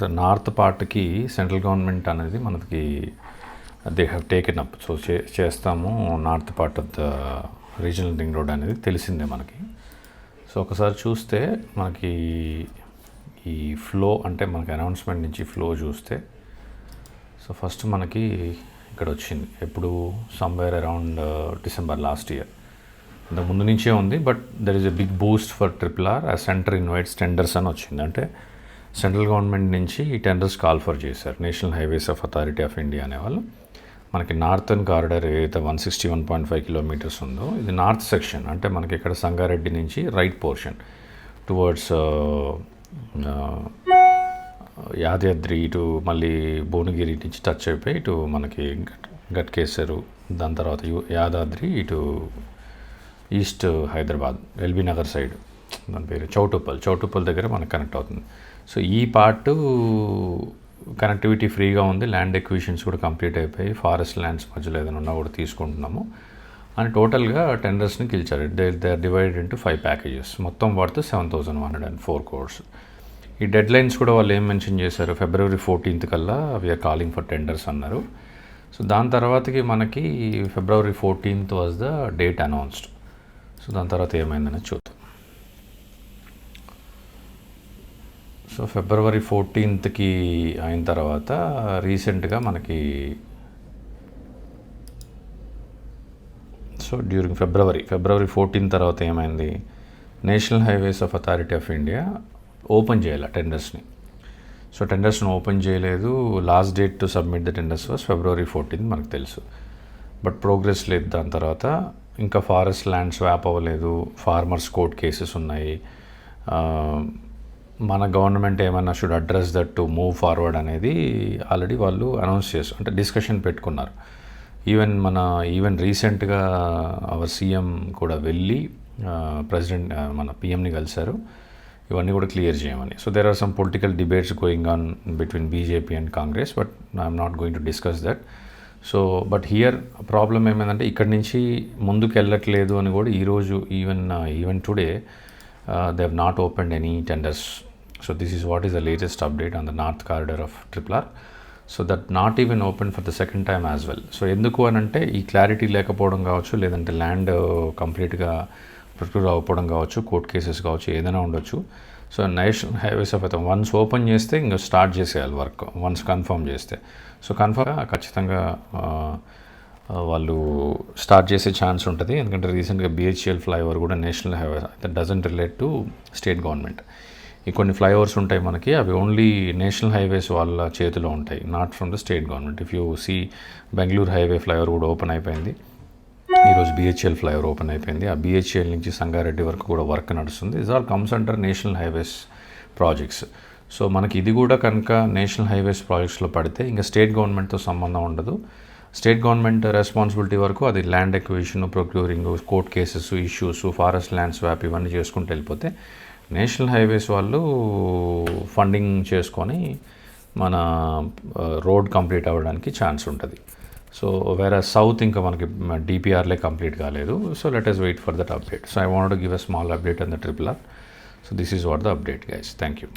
అసలు నార్త్ పార్ట్కి central government అనేది మనకి they have taken up. So చేస్తాము north part of the regional ring road అనేది తెలిసిందే మనకి. సో ఒకసారి చూస్తే మనకి ఈ ఫ్లో అంటే మనకి అనౌన్స్మెంట్ నుంచి ఫ్లో చూస్తే, సో ఫస్ట్ మనకి ఇక్కడ వచ్చింది ఎప్పుడు somewhere around December last year. ఇంతకు ముందు నుంచే ఉంది, but there is a big boost for RRR ఆ సెంటర్ ఇన్వైట్స్ టెండర్స్ అని వచ్చింది. అంటే సెంట్రల్ గవర్నమెంట్ నుంచి ఈ టెండర్స్ కాల్ ఫర్ చేశారు. National Highways of Authority of India అనేవాళ్ళు మనకి నార్థన్ కారిడార్ ఏదైతే 161.5 కిలోమీటర్స్ ఉందో, ఇది నార్త్ సెక్షన్. అంటే మనకి ఇక్కడ సంగారెడ్డి నుంచి రైట్ పోర్షన్ టువర్డ్స్ యాదాద్రి ఇటు మళ్ళీ భువనగిరి నుంచి టచ్ అయిపోయి ఇటు మనకి గట్కేసరు, దాని తర్వాత యాదాద్రి ఇటు east Hyderabad LB Nagar side, దాని పేరు చౌటుప్పల్ దగ్గర మనకు కనెక్ట్ అవుతుంది. సో ఈ పార్టు కనెక్టివిటీ ఫ్రీగా ఉంది. ల్యాండ్ ఎక్విజిషన్స్ కూడా కంప్లీట్ అయిపోయి ఫారెస్ట్ ల్యాండ్స్ మధ్యలో ఏదైనా ఉన్నా కూడా తీసుకుంటున్నాము అని టోటల్గా టెండర్స్ని గెలిచారు. They are divided into 5 packages. మొత్తం వర్త్ 7,104 crores. ఈ డెడ్ లైన్స్ కూడా వాళ్ళు ఏం మెన్షన్ చేశారు, February 14th కల్లా వీఆర్ కాలింగ్ ఫర్ టెండర్స్ అన్నారు. సో దాని తర్వాతకి మనకి February 14th was the date announced. So దాని తర్వాత ఏమైందని చూద్దాం. సో February 14th అయిన తర్వాత రీసెంట్గా మనకి సో డ్యూరింగ్ February 14th తర్వాత ఏమైంది, national Highways of Authority of India open చేయాలి టెండర్స్ని. సో టెండర్స్ని ఓపెన్ చేయలేదు. Last date to submit the tenders was February 14th మనకు తెలుసు. బట్ ప్రోగ్రెస్ లేదు. దాని తర్వాత ఇంకా ఫారెస్ట్ ల్యాండ్ స్వాప్ అవ్వలేదు. ఫార్మర్స్ కోర్ట్ కేసెస్ ఉన్నాయి. మన గవర్నమెంట్ ఏమన్నా should address that to move forward అనేది ఆల్రెడీ వాళ్ళు అనౌన్స్ చేస్తారు, అంటే డిస్కషన్ పెట్టుకున్నారు. ఈవెన్ రీసెంట్గా అవర్ సీఎం కూడా వెళ్ళి ప్రెసిడెంట్ మన పిఎంని కలిశారు, ఇవన్నీ కూడా క్లియర్ చేయమని. So there are some political debates going on between BJP and Congress, but I'm not going to discuss that. So but here problem ఏమైందంటే ఇక్కడి నుంచి ముందుకు వెళ్ళట్లేదు అని కూడా ఈరోజు even today they have not opened any tenders. So this is what is the latest update on the north corridor of RRR. So that not even open for the second time as well. So ఎందుకు అని అంటే ఈ clarity లేకపోవడం కావచ్చు, లేదంటే land కంప్లీట్గా procure అవ్వకపోవడం కావచ్చు, కోర్ట్ కేసెస్ కావచ్చు, ఏదైనా ఉండొచ్చు. So national Highways of once open చేస్తే ఇంకా స్టార్ట్ చేసేయాలి వర్క్, వన్స్ కన్ఫర్మ్ చేస్తే. సో కన్ఫర్మ్గా ఖచ్చితంగా వాళ్ళు స్టార్ట్ చేసే ఛాన్స్ ఉంటుంది. ఎందుకంటే రీసెంట్గా BHEL ఫ్లైఓవర్ కూడా national highway that doesn't relate to state government. ఈ కొన్ని ఫ్లైఓవర్స్ ఉంటాయి మనకి, అవి ఓన్లీ నేషనల్ హైవేస్ వాళ్ళ చేతిలో ఉంటాయి, not from the state government. If you see Bengaluru highway flyover కూడా ఓపెన్ అయిపోయింది. ఈరోజు BHEL ఫ్లైఓవర్ ఓపెన్ అయిపోయింది. ఆ BHEL నుంచి సంగారెడ్డి వరకు కూడా వర్క్ నడుస్తుంది. Is all comes under national highways projects. So మనకి ఇది కూడా కనుక నేషనల్ హైవేస్ ప్రాజెక్ట్స్లో పడితే ఇంకా స్టేట్ గవర్నమెంట్తో సంబంధం ఉండదు. స్టేట్ గవర్నమెంట్ రెస్పాన్సిబిలిటీ వరకు అది land acquisition, procuring, court cases, issues, forest land swap ఇవన్నీ చేసుకుంటూ వెళ్ళిపోతే నేషనల్ హైవేస్ వాళ్ళు ఫండింగ్ చేసుకొని మన రోడ్ కంప్లీట్ అవ్వడానికి ఛాన్స్ ఉంటుంది. సో వేరే సౌత్ ఇంకా మనకి DPRలే కంప్లీట్ కాలేదు. So let us wait for that update. So I want to give a small update on the RRR. So this is what the update guys. Thank you.